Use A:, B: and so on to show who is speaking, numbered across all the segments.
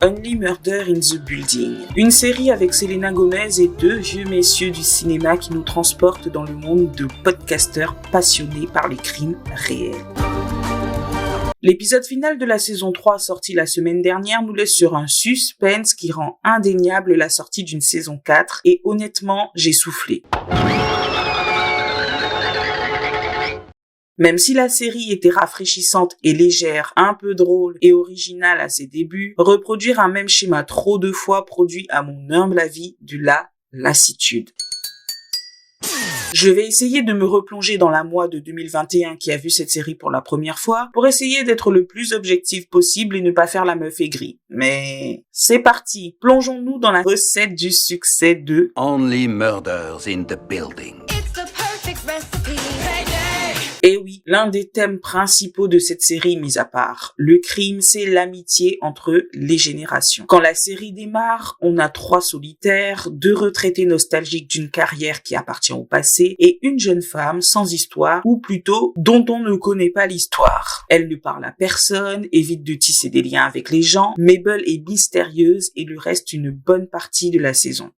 A: Only Murder in the Building, une série avec Selena Gomez et deux vieux messieurs du cinéma qui nous transportent dans le monde de podcasteurs passionnés par les crimes réels. L'épisode final de la saison 3 sorti la semaine dernière nous laisse sur un suspense qui rend indéniable la sortie d'une saison 4 et honnêtement, j'ai soufflé. Même si la série était rafraîchissante et légère, un peu drôle et originale à ses débuts, reproduire un même schéma trop de fois produit à mon humble avis de la lassitude. Je vais essayer de me replonger dans la moi de 2021 qui a vu cette série pour la première fois, pour essayer d'être le plus objectif possible et ne pas faire la meuf aigrie. Mais c'est parti, plongeons-nous dans la recette du succès de
B: Only Murders in the Building.
C: It's the perfect recipe.
A: Et oui, l'un des thèmes principaux de cette série, mis à part le crime, c'est l'amitié entre les générations. Quand la série démarre, on a 3 solitaires, 2 retraités nostalgiques d'une carrière qui appartient au passé et une jeune femme sans histoire, ou plutôt dont on ne connaît pas l'histoire. Elle ne parle à personne, évite de tisser des liens avec les gens, Mabel est mystérieuse et lui reste une bonne partie de la saison.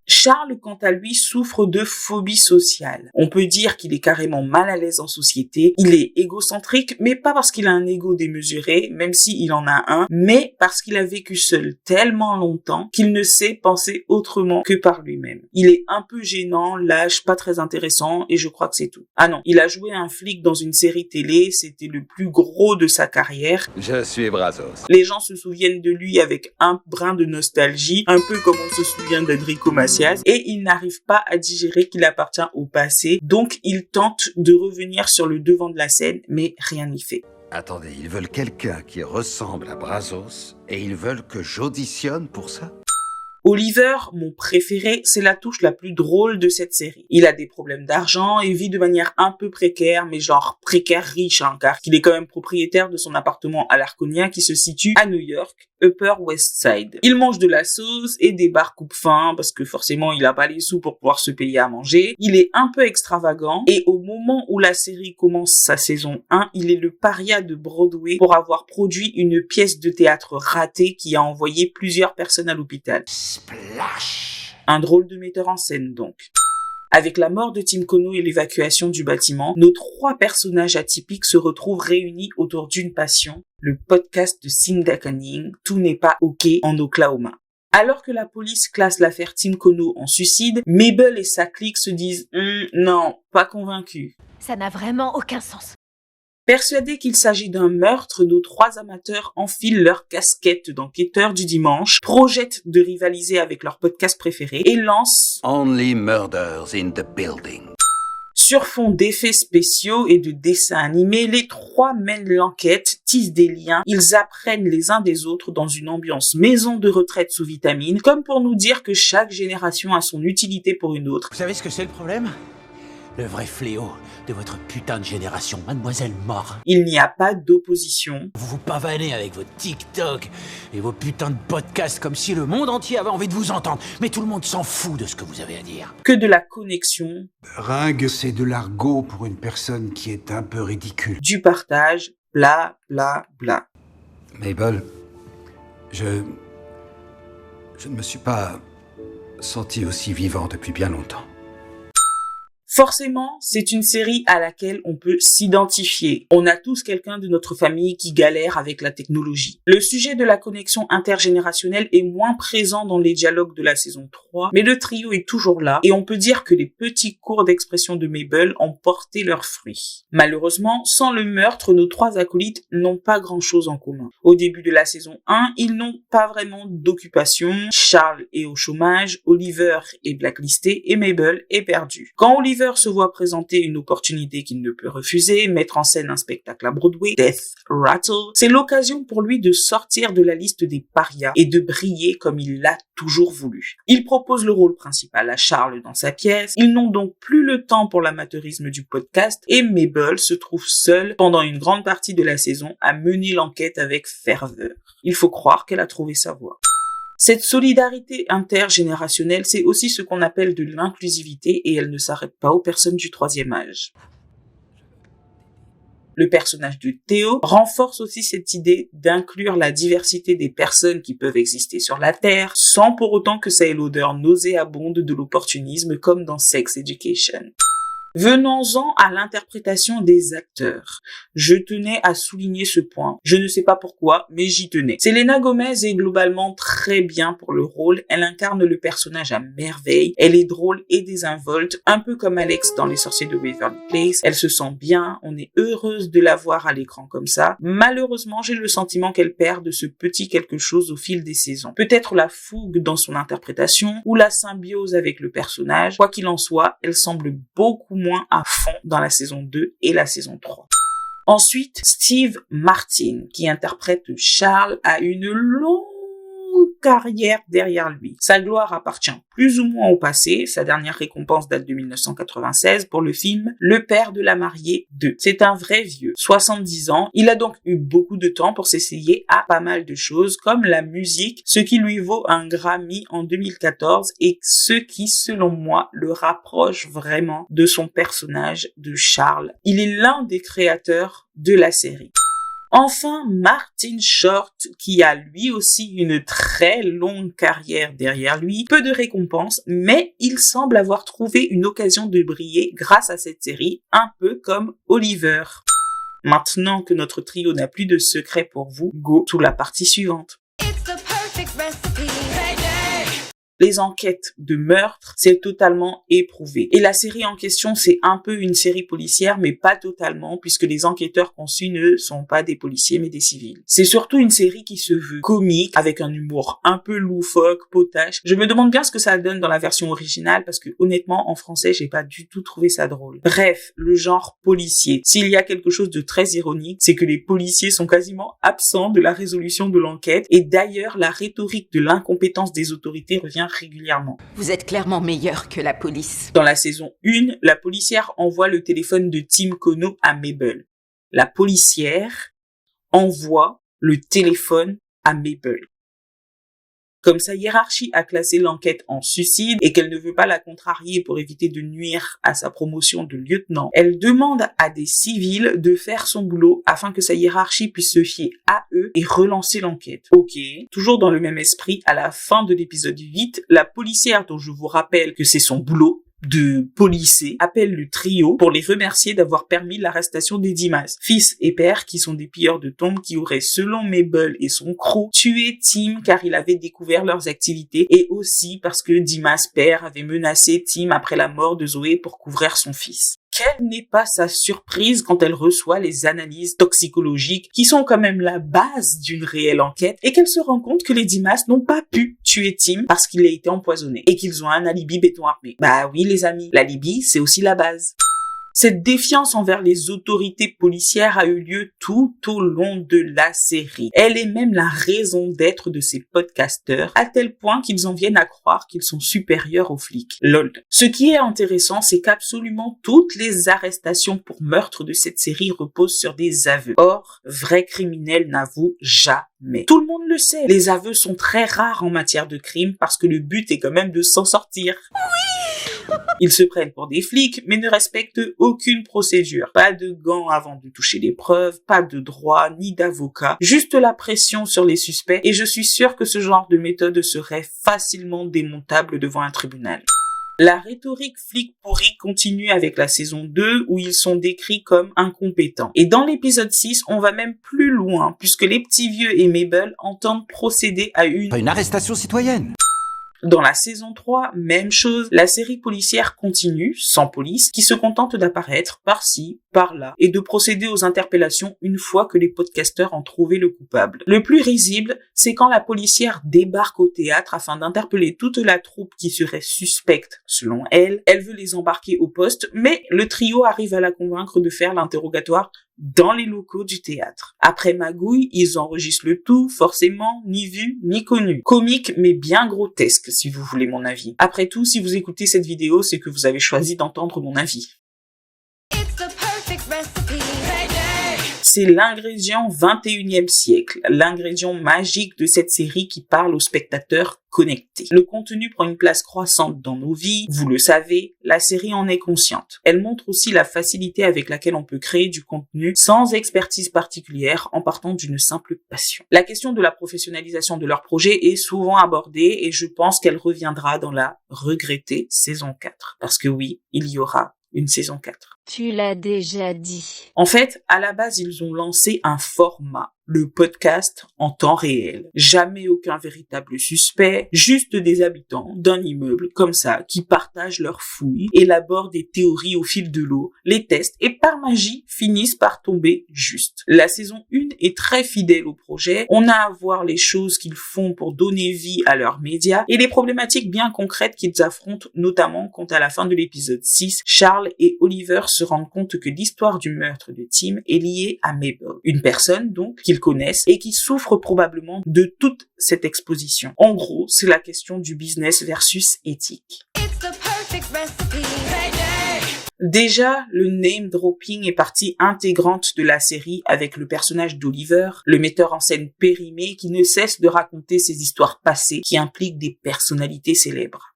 A: Charles, quant à lui, souffre de phobie sociale. On peut dire qu'il est carrément mal à l'aise en société. Il est égocentrique, mais pas parce qu'il a un ego démesuré, même s'il en a un, mais parce qu'il a vécu seul tellement longtemps qu'il ne sait penser autrement que par lui-même. Il est un peu gênant, lâche, pas très intéressant, et je crois que c'est tout. Ah non, il a joué un flic dans une série télé, c'était le plus gros de sa carrière.
B: Je suis Brazos.
A: Les gens se souviennent de lui avec un brin de nostalgie, un peu comme on se souvient d'Enrico Macias, et il n'arrive pas à digérer qu'il appartient au passé, donc il tente de revenir sur le devant de la scène, mais rien n'y fait.
B: Attendez, ils veulent quelqu'un qui ressemble à Brazos et ils veulent que j'auditionne pour ça?
A: Oliver, mon préféré, c'est la touche la plus drôle de cette série. Il a des problèmes d'argent et vit de manière un peu précaire, mais genre précaire riche, car il est quand même propriétaire de son appartement à l'Arconia qui se situe à New York, Upper West Side. Il mange de la sauce et des bars coupe-faim parce que forcément il a pas les sous pour pouvoir se payer à manger. Il est un peu extravagant et au moment où la série commence sa saison 1, il est le paria de Broadway pour avoir produit une pièce de théâtre ratée qui a envoyé plusieurs personnes à l'hôpital.
B: Splash!
A: Un drôle de metteur en scène donc. Avec la mort de Tim Kono et l'évacuation du bâtiment, nos 3 personnages atypiques se retrouvent réunis autour d'une passion, le podcast de Cinda Canning, Tout n'est pas OK en Oklahoma. Alors que la police classe l'affaire Tim Kono en suicide, Mabel et sa clique se disent « Non, pas convaincus ».
C: Ça n'a vraiment aucun sens.
A: Persuadés qu'il s'agit d'un meurtre, nos 3 amateurs enfilent leur casquette d'enquêteurs du dimanche, projettent de rivaliser avec leur podcast préféré et lancent
B: Only Murders in the Building.
A: Sur fond d'effets spéciaux et de dessins animés, les 3 mènent l'enquête, tissent des liens, ils apprennent les uns des autres dans une ambiance maison de retraite sous vitamine, comme pour nous dire que chaque génération a son utilité pour une autre.
D: Vous savez ce que c'est le problème? Le vrai fléau de votre putain de génération, Mademoiselle Mort.
A: Il n'y a pas d'opposition.
D: Vous vous pavanez avec vos TikTok et vos putains de podcasts comme si le monde entier avait envie de vous entendre. Mais tout le monde s'en fout de ce que vous avez à dire.
A: Que de la connexion.
E: Ringue, c'est de l'argot pour une personne qui est un peu ridicule.
A: Du partage, bla bla bla.
E: Mabel, je ne me suis pas senti aussi vivant depuis bien longtemps.
A: Forcément, c'est une série à laquelle on peut s'identifier. On a tous quelqu'un de notre famille qui galère avec la technologie. Le sujet de la connexion intergénérationnelle est moins présent dans les dialogues de la saison 3, mais le trio est toujours là et on peut dire que les petits cours d'expression de Mabel ont porté leurs fruits. Malheureusement, sans le meurtre, nos 3 acolytes n'ont pas grand-chose en commun. Au début de la saison 1, ils n'ont pas vraiment d'occupation. Charles est au chômage, Oliver est blacklisté et Mabel est perdue. Quand Oliver se voit présenter une opportunité qu'il ne peut refuser, mettre en scène un spectacle à Broadway, Death Rattle, c'est l'occasion pour lui de sortir de la liste des parias et de briller comme il l'a toujours voulu. Il propose le rôle principal à Charles dans sa pièce, ils n'ont donc plus le temps pour l'amateurisme du podcast et Mabel se trouve seule pendant une grande partie de la saison à mener l'enquête avec ferveur. Il faut croire qu'elle a trouvé sa voie. Cette solidarité intergénérationnelle, c'est aussi ce qu'on appelle de l'inclusivité et elle ne s'arrête pas aux personnes du 3e âge. Le personnage de Theo renforce aussi cette idée d'inclure la diversité des personnes qui peuvent exister sur la Terre, sans pour autant que ça ait l'odeur nauséabonde de l'opportunisme comme dans Sex Education. Venons-en à l'interprétation des acteurs. Je tenais à souligner ce point. Je ne sais pas pourquoi, mais j'y tenais. Selena Gomez est globalement très bien pour le rôle. Elle incarne le personnage à merveille. Elle est drôle et désinvolte, un peu comme Alex dans Les Sorciers de Waverly Place. Elle se sent bien. On est heureuse de la voir à l'écran comme ça. Malheureusement, j'ai le sentiment qu'elle perd de ce petit quelque chose au fil des saisons. Peut-être la fougue dans son interprétation ou la symbiose avec le personnage. Quoi qu'il en soit, elle semble beaucoup moins à fond dans la saison 2 et la saison 3. Ensuite, Steve Martin, qui interprète Charles, a une longue carrière derrière lui. Sa gloire appartient plus ou moins au passé. Sa dernière récompense date de 1996 pour le film Le Père de la Mariée 2. C'est un vrai vieux, 70 ans. Il a donc eu beaucoup de temps pour s'essayer à pas mal de choses, comme la musique, ce qui lui vaut un Grammy en 2014 et ce qui, selon moi, le rapproche vraiment de son personnage de Charles. Il est l'un des créateurs de la série. Enfin, Martin Short, qui a lui aussi une très longue carrière derrière lui, peu de récompenses, mais il semble avoir trouvé une occasion de briller grâce à cette série, un peu comme Oliver. Maintenant que notre trio n'a plus de secret pour vous, go to la partie suivante.
C: It's the perfect recipe.
A: Les enquêtes de meurtre, c'est totalement éprouvé. Et la série en question, c'est un peu une série policière, mais pas totalement, puisque les enquêteurs qu'on suit ne sont pas des policiers, mais des civils. C'est surtout une série qui se veut comique, avec un humour un peu loufoque, potache. Je me demande bien ce que ça donne dans la version originale, parce que honnêtement, en français, j'ai pas du tout trouvé ça drôle. Bref, le genre policier. S'il y a quelque chose de très ironique, c'est que les policiers sont quasiment absents de la résolution de l'enquête, et d'ailleurs, la rhétorique de l'incompétence des autorités revient régulièrement.
F: Vous êtes clairement meilleur que la police.
A: Dans la saison 1, la policière envoie le téléphone de Tim Kono à Mabel. La policière envoie le téléphone à Mabel. Comme sa hiérarchie a classé l'enquête en suicide et qu'elle ne veut pas la contrarier pour éviter de nuire à sa promotion de lieutenant, elle demande à des civils de faire son boulot afin que sa hiérarchie puisse se fier à eux et relancer l'enquête. Ok, toujours dans le même esprit, à la fin de l'épisode 8, la policière dont je vous rappelle que c'est son boulot de policer appelle le trio pour les remercier d'avoir permis l'arrestation des Dimas, fils et père qui sont des pilleurs de tombes qui auraient, selon Mabel et son crew, tué Tim car il avait découvert leurs activités et aussi parce que Dimas père avait menacé Tim après la mort de Zoé pour couvrir son fils. Quelle n'est pas sa surprise quand elle reçoit les analyses toxicologiques qui sont quand même la base d'une réelle enquête et qu'elle se rend compte que les Dimas n'ont pas pu tuer Tim parce qu'il a été empoisonné et qu'ils ont un alibi béton armé. Bah oui les amis, l'alibi c'est aussi la base. Cette défiance envers les autorités policières a eu lieu tout au long de la série. Elle est même la raison d'être de ces podcasteurs, à tel point qu'ils en viennent à croire qu'ils sont supérieurs aux flics. Lol. Ce qui est intéressant, c'est qu'absolument toutes les arrestations pour meurtre de cette série reposent sur des aveux. Or, vrais criminels n'avouent jamais. Tout le monde le sait, les aveux sont très rares en matière de crime parce que le but est quand même de s'en sortir. Ils se prennent pour des flics, mais ne respectent aucune procédure. Pas de gants avant de toucher les preuves, pas de droit, ni d'avocat. Juste la pression sur les suspects, et je suis sûre que ce genre de méthode serait facilement démontable devant un tribunal. La rhétorique flic pourri continue avec la saison 2 où ils sont décrits comme incompétents. Et dans l'épisode 6, on va même plus loin puisque les petits vieux et Mabel entendent procéder à une
E: arrestation citoyenne.
A: Dans la saison 3, même chose, la série policière continue, sans police, qui se contente d'apparaître par-ci, par-là, et de procéder aux interpellations une fois que les podcasteurs ont trouvé le coupable. Le plus risible, c'est quand la policière débarque au théâtre afin d'interpeller toute la troupe qui serait suspecte, selon elle. Elle veut les embarquer au poste, mais le trio arrive à la convaincre de faire l'interrogatoire dans les locaux du théâtre. Après magouille, ils enregistrent le tout, forcément, ni vu, ni connu. Comique, mais bien grotesque, si vous voulez mon avis. Après tout, si vous écoutez cette vidéo, c'est que vous avez choisi d'entendre mon avis. C'est l'ingrédient 21e siècle, l'ingrédient magique de cette série qui parle aux spectateurs connectés. Le contenu prend une place croissante dans nos vies, vous le savez, la série en est consciente. Elle montre aussi la facilité avec laquelle on peut créer du contenu sans expertise particulière en partant d'une simple passion. La question de la professionnalisation de leur projet est souvent abordée et je pense qu'elle reviendra dans la regrettée saison 4. Parce que oui, il y aura une saison 4.
C: Tu l'as déjà dit.
A: En fait, à la base, ils ont lancé un format, le podcast en temps réel. Jamais aucun véritable suspect, juste des habitants d'un immeuble comme ça qui partagent leurs fouilles, élaborent des théories au fil de l'eau, les testent et par magie finissent par tomber juste. La saison 1 est très fidèle au projet. On a à voir les choses qu'ils font pour donner vie à leurs médias et les problématiques bien concrètes qu'ils affrontent, notamment quand à la fin de l'épisode 6, Charles et Oliver se rendent compte que l'histoire du meurtre de Tim est liée à Mabel, une personne donc qu'ils connaissent et qui souffre probablement de toute cette exposition. En gros, c'est la question du business versus éthique.
C: It's the perfect recipe.
A: Déjà, le name dropping est partie intégrante de la série avec le personnage d'Oliver, le metteur en scène périmé qui ne cesse de raconter ses histoires passées qui impliquent des personnalités célèbres.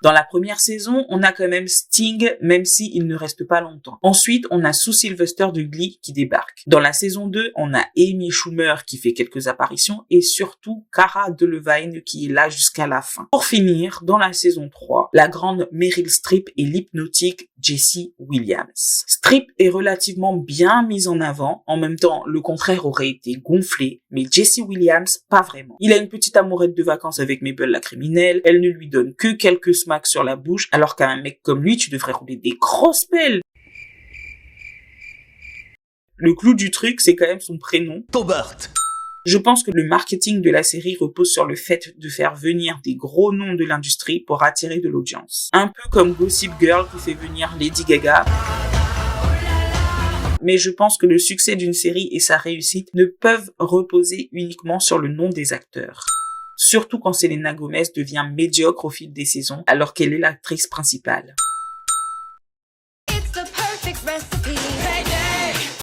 A: Dans la première saison, on a quand même Sting, même s'il ne reste pas longtemps. Ensuite, on a Sue Sylvester de Glee qui débarque. Dans la saison 2, on a Amy Schumer qui fait quelques apparitions et surtout Cara Delevingne qui est là jusqu'à la fin. Pour finir, dans la saison 3, la grande Meryl Streep et l'hypnotique Jesse Williams. Streep est relativement bien mise en avant, en même temps, le contraire aurait été gonflé, mais Jesse Williams, pas vraiment. Il a une petite amourette de vacances avec Mabel la criminelle, elle ne lui donne que quelques smacks sur la bouche, alors qu'à un mec comme lui, tu devrais rouler des grosses pelles. Le clou du truc, c'est quand même son prénom.
D: Tobert.
A: Je pense que le marketing de la série repose sur le fait de faire venir des gros noms de l'industrie pour attirer de l'audience. Un peu comme Gossip Girl qui fait venir Lady Gaga. Mais je pense que le succès d'une série et sa réussite ne peuvent reposer uniquement sur le nom des acteurs. Surtout quand Selena Gomez devient médiocre au fil des saisons, alors qu'elle est l'actrice principale.
C: It's the perfect recipe.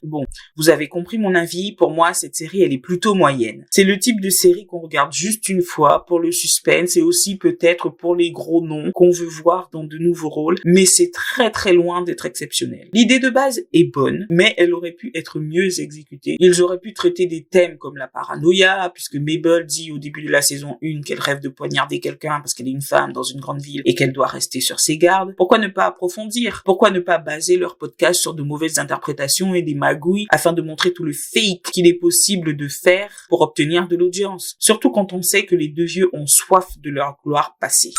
A: Bon, vous avez compris mon avis, pour moi cette série elle est plutôt moyenne. C'est le type de série qu'on regarde juste une fois pour le suspense et aussi peut-être pour les gros noms qu'on veut voir dans de nouveaux rôles, mais c'est très très loin d'être exceptionnel. L'idée de base est bonne, mais elle aurait pu être mieux exécutée. Ils auraient pu traiter des thèmes comme la paranoïa, puisque Mabel dit au début de la saison 1 qu'elle rêve de poignarder quelqu'un parce qu'elle est une femme dans une grande ville et qu'elle doit rester sur ses gardes. Pourquoi ne pas approfondir? Pourquoi ne pas baser leur podcast sur de mauvaises interprétations et des magouilles afin de montrer tout le fake qu'il est possible de faire pour obtenir de l'audience. Surtout quand on sait que les deux vieux ont soif de leur gloire passée.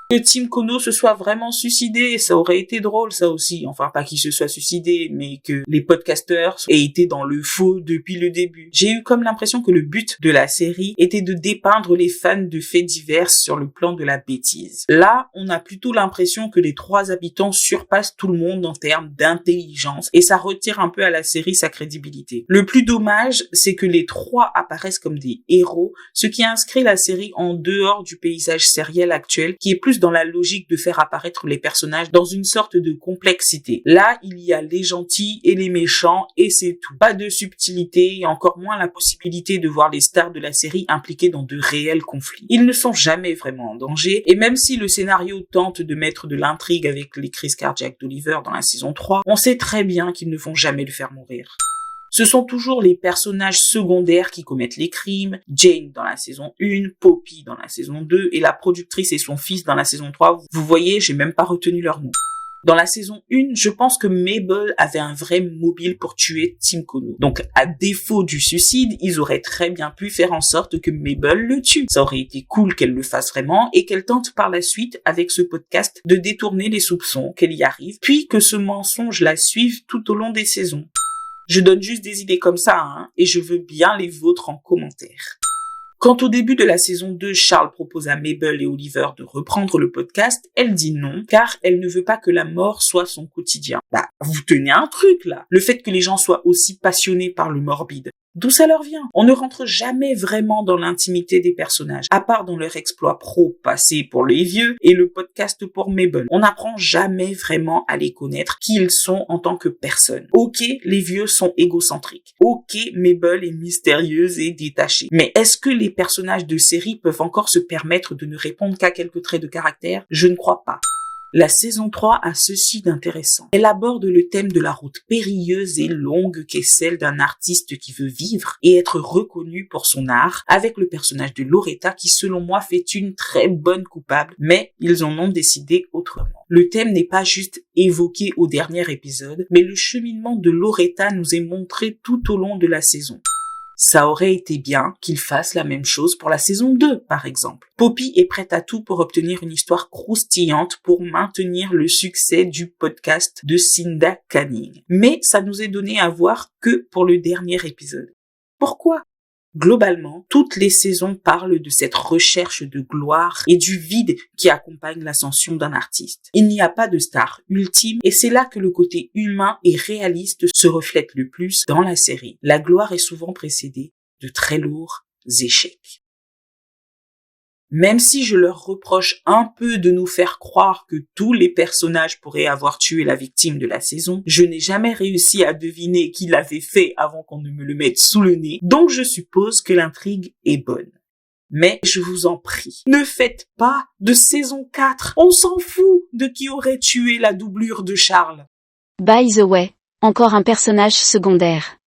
A: Que Tim Kono se soit vraiment suicidé, ça aurait été drôle ça aussi. Enfin pas qu'il se soit suicidé, mais que les podcasteurs aient été dans le faux depuis le début. J'ai eu comme l'impression que le but de la série était de dépeindre les fans de faits divers sur le plan de la bêtise. Là, on a plutôt l'impression que les trois habitants surpassent tout le monde en termes d'intelligence et ça retire un peu à la série sa crédibilité. Le plus dommage, c'est que les trois apparaissent comme des héros, ce qui inscrit la série en dehors du paysage sériel actuel qui est plus dans la logique de faire apparaître les personnages dans une sorte de complexité. Là, il y a les gentils et les méchants et c'est tout. Pas de subtilité et encore moins la possibilité de voir les stars de la série impliquées dans de réels conflits. Ils ne sont jamais vraiment en danger et même si le scénario tente de mettre de l'intrigue avec les crises cardiaques d'Oliver dans la saison 3, on sait très bien qu'ils ne vont jamais le faire mourir. Ce sont toujours les personnages secondaires qui commettent les crimes, Jane dans la saison 1, Poppy dans la saison 2 et la productrice et son fils dans la saison 3. Vous voyez, j'ai même pas retenu leur nom. Dans la saison 1, je pense que Mabel avait un vrai mobile pour tuer Tim Kono. Donc, à défaut du suicide, ils auraient très bien pu faire en sorte que Mabel le tue. Ça aurait été cool qu'elle le fasse vraiment et qu'elle tente par la suite, avec ce podcast, de détourner les soupçons, qu'elle y arrive, puis que ce mensonge la suive tout au long des saisons. Je donne juste des idées comme ça, et je veux bien les vôtres en commentaire. Quand au début de la saison 2, Charles propose à Mabel et Oliver de reprendre le podcast, elle dit non, car elle ne veut pas que la mort soit son quotidien. Vous tenez un truc là. Le fait que les gens soient aussi passionnés par le morbide, D'où ça leur vient? On ne rentre jamais vraiment dans l'intimité des personnages, à part dans leur exploit pro passé pour les vieux et le podcast pour Mabel. On n'apprend jamais vraiment à les connaître, qui ils sont en tant que personnes. Ok, les vieux sont égocentriques. Ok, Mabel est mystérieuse et détachée. Mais est-ce que les personnages de série peuvent encore se permettre de ne répondre qu'à quelques traits de caractère? Je ne crois pas. La saison 3 a ceci d'intéressant. Elle aborde le thème de la route périlleuse et longue qu'est celle d'un artiste qui veut vivre et être reconnu pour son art, avec le personnage de Loretta qui, selon moi, fait une très bonne coupable, mais ils en ont décidé autrement. Le thème n'est pas juste évoqué au dernier épisode, mais le cheminement de Loretta nous est montré tout au long de la saison. Ça aurait été bien qu'ils fassent la même chose pour la saison 2, par exemple. Poppy est prête à tout pour obtenir une histoire croustillante pour maintenir le succès du podcast de Cinda Canning. Mais ça nous est donné à voir que pour le dernier épisode. Pourquoi? Globalement, toutes les saisons parlent de cette recherche de gloire et du vide qui accompagne l'ascension d'un artiste. Il n'y a pas de star ultime et c'est là que le côté humain et réaliste se reflète le plus dans la série. La gloire est souvent précédée de très lourds échecs. Même si je leur reproche un peu de nous faire croire que tous les personnages pourraient avoir tué la victime de la saison, je n'ai jamais réussi à deviner qui l'avait fait avant qu'on ne me le mette sous le nez, donc je suppose que l'intrigue est bonne. Mais je vous en prie, ne faites pas de saison 4, on s'en fout de qui aurait tué la doublure de Charles.
C: By the way, encore un personnage secondaire.